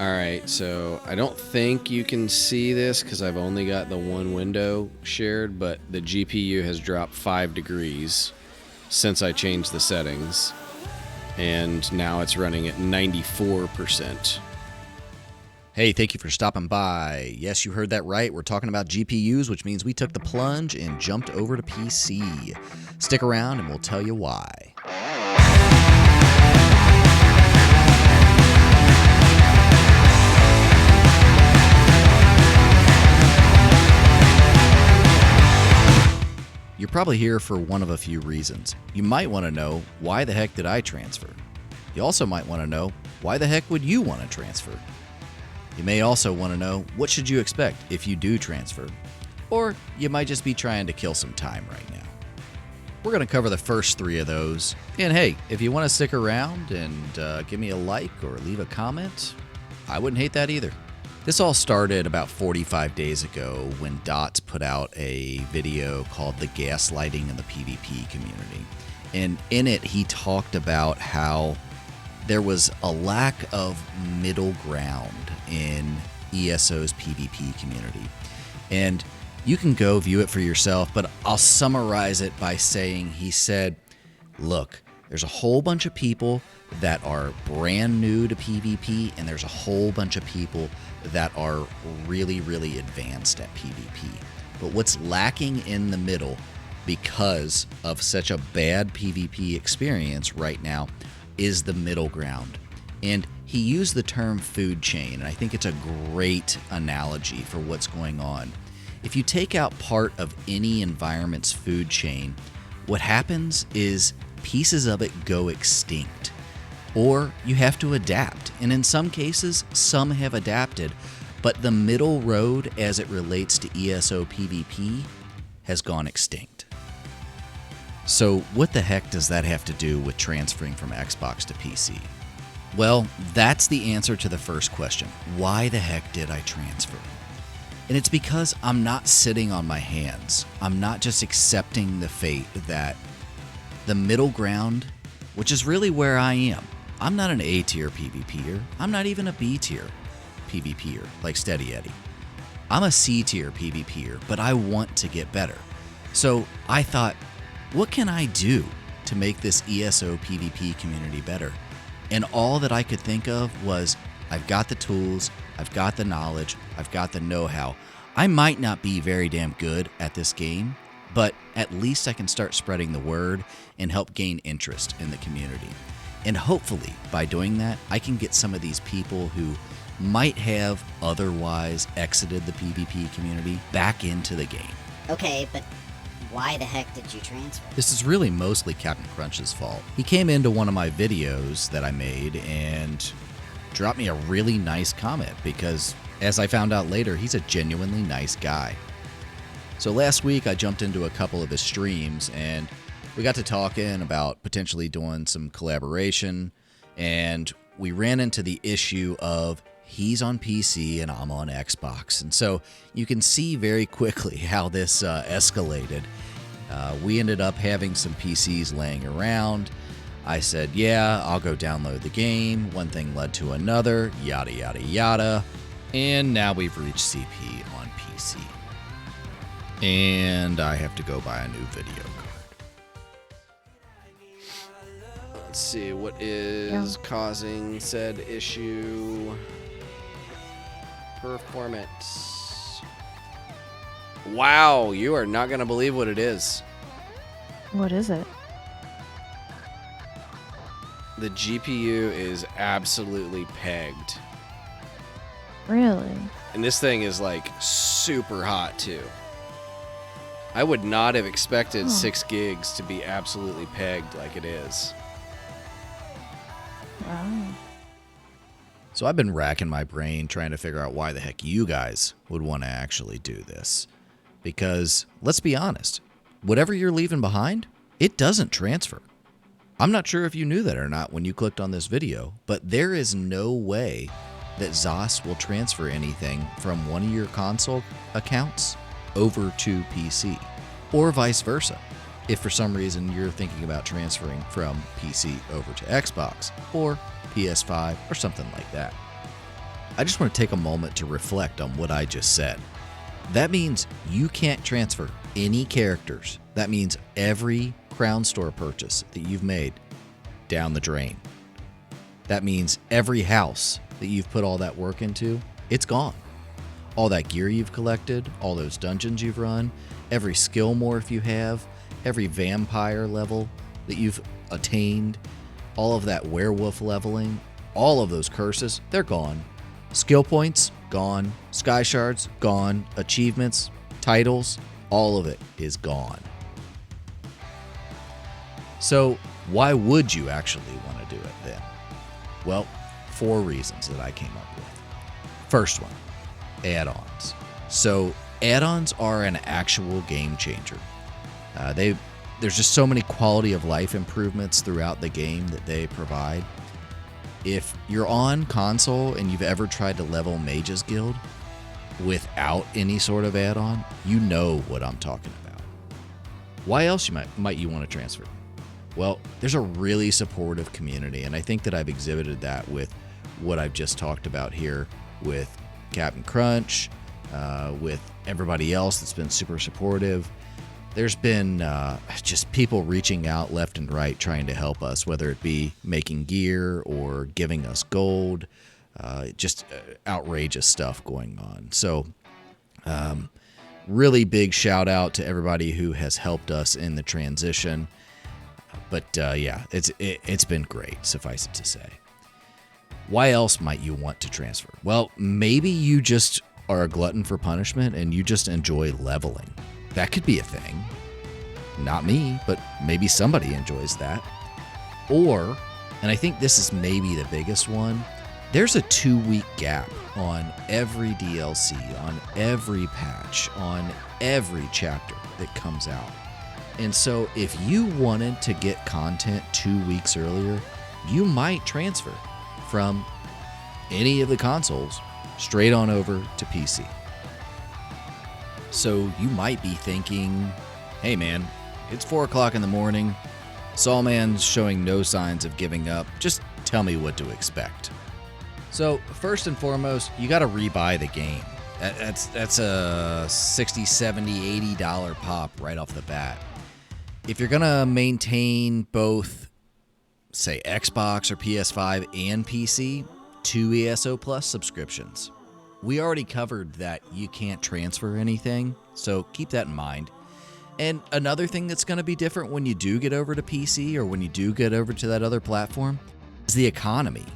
Alright, so I don't think you can see this because I've only got the one window shared, but the GPU has dropped 5 degrees since I changed the settings, and now it's running at 94%. Hey, thank you for stopping by. Yes, you heard that right. We're talking about GPUs, which means we took the plunge and jumped over to PC. Stick around and we'll tell you why. You're probably here for one of a few reasons. You might want to know, why the heck did I transfer? You also might want to know, why the heck would you want to transfer? You may also want to know, what should you expect if you do transfer? Or you might just be trying to kill some time right now. We're going to cover the first 3 of those. And hey, if you want to stick around and give me a like or leave a comment, I wouldn't hate that either. This all started about 45 days ago when Dots put out a video called The Gaslighting in the PvP Community. And in it, he talked about how there was a lack of middle ground in ESO's PvP community. And you can go view it for yourself, but I'll summarize it by saying he said, look, there's a whole bunch of people that are brand new to PvP, and there's a whole bunch of people that are really, really advanced at PvP. But what's lacking in the middle, because of such a bad PvP experience right now, is the middle ground. And he used the term food chain, and I think it's a great analogy for what's going on. If you take out part of any environment's food chain, what happens is pieces of it go extinct. Or you have to adapt. And in some cases, some have adapted, but the middle road as it relates to ESO PvP has gone extinct. So what the heck does that have to do with transferring from Xbox to PC? Well, that's the answer to the first question. Why the heck did I transfer? And it's because I'm not sitting on my hands. I'm not just accepting the fate that the middle ground, which is really where I am. I'm not an A-tier PvPer. I'm not even a B-tier PvPer like Steady Eddie. I'm a C-tier PvPer, but I want to get better. So I thought, what can I do to make this ESO PvP community better? And all that I could think of was, I've got the tools, I've got the knowledge, I've got the know-how. I might not be very damn good at this game, but at least I can start spreading the word and help gain interest in the community. And hopefully, by doing that, I can get some of these people who might have otherwise exited the PvP community back into the game. Okay, but why the heck did you transfer? This is really mostly Captain Crunch's fault. He came into one of my videos that I made and dropped me a really nice comment because, as I found out later, he's a genuinely nice guy. So last week, I jumped into a couple of his streams and we got to talking about potentially doing some collaboration, and we ran into the issue of he's on PC and I'm on Xbox. And so you can see very quickly how this escalated. We ended up having some PCs laying around. I said, yeah, I'll go download the game. One thing led to another, yada, yada, yada. And now we've reached CP on PC. And I have to go buy a new video card. Let's see, what is causing said issue? Performance. Wow, you are not going to believe what it is. What is it? The GPU is absolutely pegged. Really? And this thing is like super hot too. I would not have expected 6 gigs to be absolutely pegged like it is. Wow. So I've been racking my brain trying to figure out why the heck you guys would want to actually do this. Because, let's be honest, whatever you're leaving behind, it doesn't transfer. I'm not sure if you knew that or not when you clicked on this video, but there is no way that ZOS will transfer anything from one of your console accounts over to PC, or vice versa. If for some reason you're thinking about transferring from PC over to Xbox or PS5 or something like that. I just want to take a moment to reflect on what I just said. That means you can't transfer any characters. That means every Crown Store purchase that you've made down the drain. That means every house that you've put all that work into, it's gone. All that gear you've collected, all those dungeons you've run, every skill morph you have, every vampire level that you've attained, all of that werewolf leveling, all of those curses, they're gone. Skill points, gone. Sky shards, gone. Achievements, titles, all of it is gone. So why would you actually want to do it then? Well, 4 reasons that I came up with. First one, add-ons. So add-ons are an actual game changer. There's just so many quality of life improvements throughout the game that they provide. If you're on console and you've ever tried to level Mage's Guild without any sort of add-on, you know what I'm talking about. Why else might you want to transfer? Well, there's a really supportive community, and I think that I've exhibited that with what I've just talked about here with Captain Crunch, with everybody else that's been super supportive. There's been just people reaching out left and right trying to help us, whether it be making gear or giving us gold, just outrageous stuff going on. So really big shout out to everybody who has helped us in the transition. But yeah, it's been great, suffice it to say. Why else might you want to transfer? Well, maybe you just are a glutton for punishment and you just enjoy leveling. That could be a thing. Not me, but maybe somebody enjoys that. Or, and I think this is maybe the biggest one, there's a 2-week gap on every DLC, on every patch, on every chapter that comes out. And so if you wanted to get content 2 weeks earlier, you might transfer from any of the consoles straight on over to PC. So you might be thinking, hey man, it's 4 o'clock in the morning. Sawman's showing no signs of giving up. Just tell me what to expect. So first and foremost, you got to rebuy the game. That's a $60, $70, $80 pop right off the bat. If you're going to maintain both, say, Xbox or PS5 and PC, 2 ESO Plus subscriptions. We already covered that you can't transfer anything, so keep that in mind. And another thing that's going to be different when you do get over to PC or when you do get over to that other platform is the economy.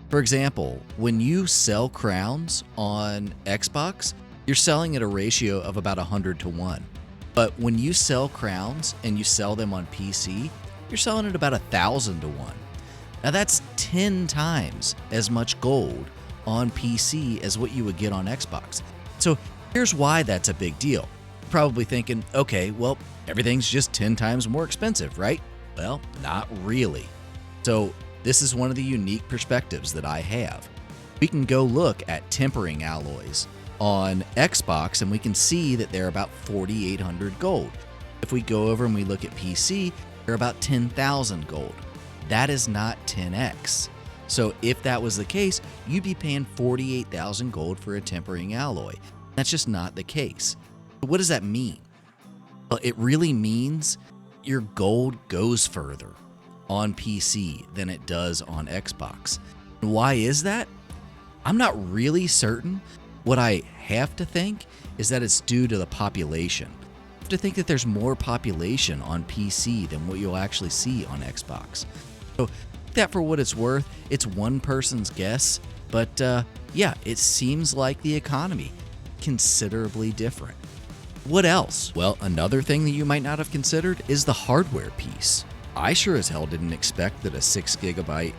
For example, when you sell crowns on Xbox, you're selling at a ratio of about 100 to 1. But when you sell crowns and you sell them on PC, you're selling at about 1,000 to 1. Now that's 10 times as much gold on PC as what you would get on Xbox. So here's why that's a big deal. You're probably thinking, okay, well, everything's just 10 times more expensive, right? Well, not really. So this is one of the unique perspectives that I have. We can go look at tempering alloys on Xbox and we can see that they're about 4,800 gold. If we go over and we look at PC, they're about 10,000 gold. That is not 10x. So if that was the case, you'd be paying 48,000 gold for a tempering alloy. That's just not the case. What does that mean? Well, it really means your gold goes further on PC than it does on Xbox. Why is that? I'm not really certain. What I have to think is that it's due to the population. I have to think that there's more population on PC than what you'll actually see on Xbox. So that for what it's worth, it's one person's guess, but yeah, it seems like the economy considerably different. What else? Well, another thing that you might not have considered is the hardware piece. I sure as hell didn't expect that a 6GB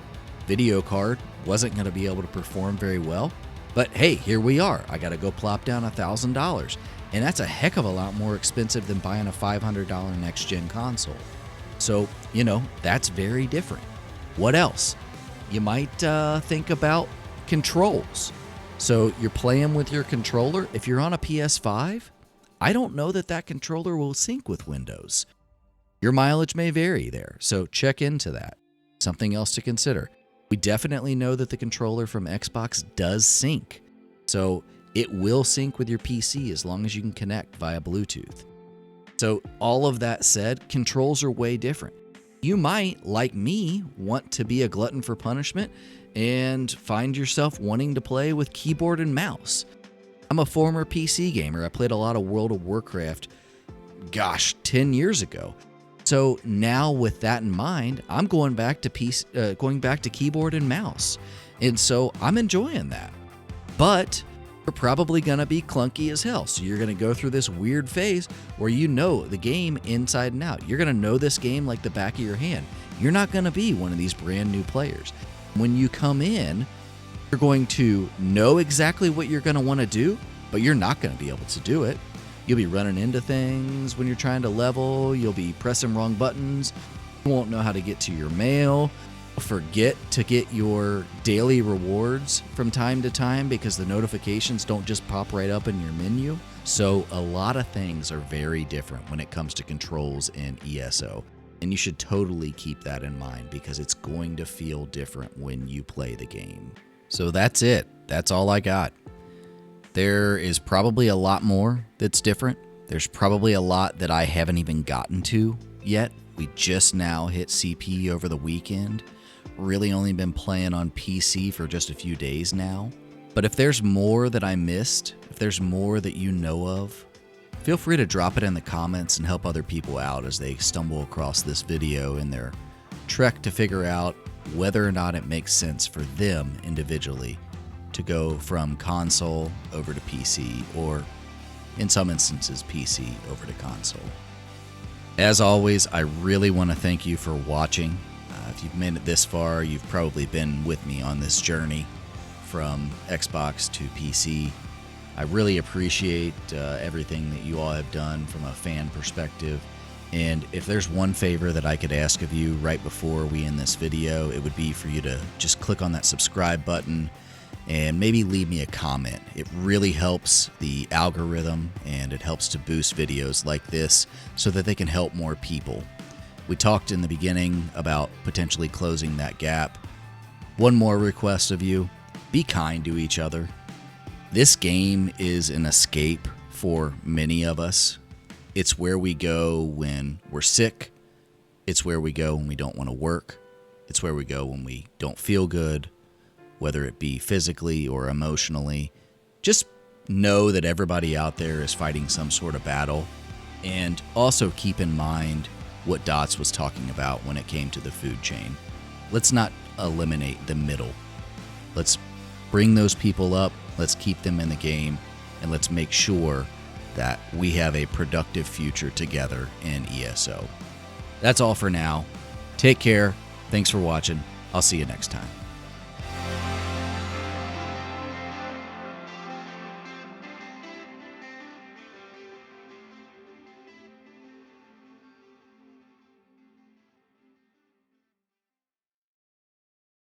video card wasn't going to be able to perform very well, but hey, here we are. I got to go plop down $1,000, and that's a heck of a lot more expensive than buying a $500 next-gen console. So, you know, that's very different. What else? You might think about controls. So you're playing with your controller. If you're on a PS5, I don't know that that controller will sync with Windows. Your mileage may vary there, so check into that. Something else to consider. We definitely know that the controller from Xbox does sync. So it will sync with your PC as long as you can connect via Bluetooth. So all of that said, controls are way different. You might, like me, want to be a glutton for punishment and find yourself wanting to play with keyboard and mouse. I'm a former PC gamer. I played a lot of World of Warcraft, 10 years ago. So now with that in mind, I'm going back to keyboard and mouse. And so I'm enjoying that. But you're probably going to be clunky as hell. So you're going to go through this weird phase where you know the game inside and out. You're going to know this game like the back of your hand. You're not going to be one of these brand new players. When you come in, you're going to know exactly what you're going to want to do, but you're not going to be able to do it. You'll be running into things when you're trying to level. You'll be pressing wrong buttons. You won't know how to get to your mail. Forget to get your daily rewards from time to time because the notifications don't just pop right up in your menu. So a lot of things are very different when it comes to controls in ESO. And you should totally keep that in mind because it's going to feel different when you play the game. So that's it. That's all I got. There is probably a lot more that's different. There's probably a lot that I haven't even gotten to yet. We just now hit CP over the weekend. Really only been playing on PC for just a few days now. But if there's more that I missed, if there's more that you know of, feel free to drop it in the comments and help other people out as they stumble across this video in their trek to figure out whether or not it makes sense for them individually to go from console over to PC, or in some instances, PC over to console. As always, I really want to thank you for watching. If you've made it this far, you've probably been with me on this journey from Xbox to PC. I really appreciate everything that you all have done from a fan perspective. And if there's one favor that I could ask of you right before we end this video, it would be for you to just click on that subscribe button and maybe leave me a comment. It really helps the algorithm and it helps to boost videos like this so that they can help more people. We talked in the beginning about potentially closing that gap. One more request of you, be kind to each other. This game is an escape for many of us. It's where we go when we're sick. It's where we go when we don't want to work. It's where we go when we don't feel good, whether it be physically or emotionally. Just know that everybody out there is fighting some sort of battle. And also keep in mind what Dots was talking about when it came to the food chain. Let's not eliminate the middle. Let's bring those people up. Let's keep them in the game. And let's make sure that we have a productive future together in ESO. That's all for now. Take care. Thanks for watching. I'll see you next time.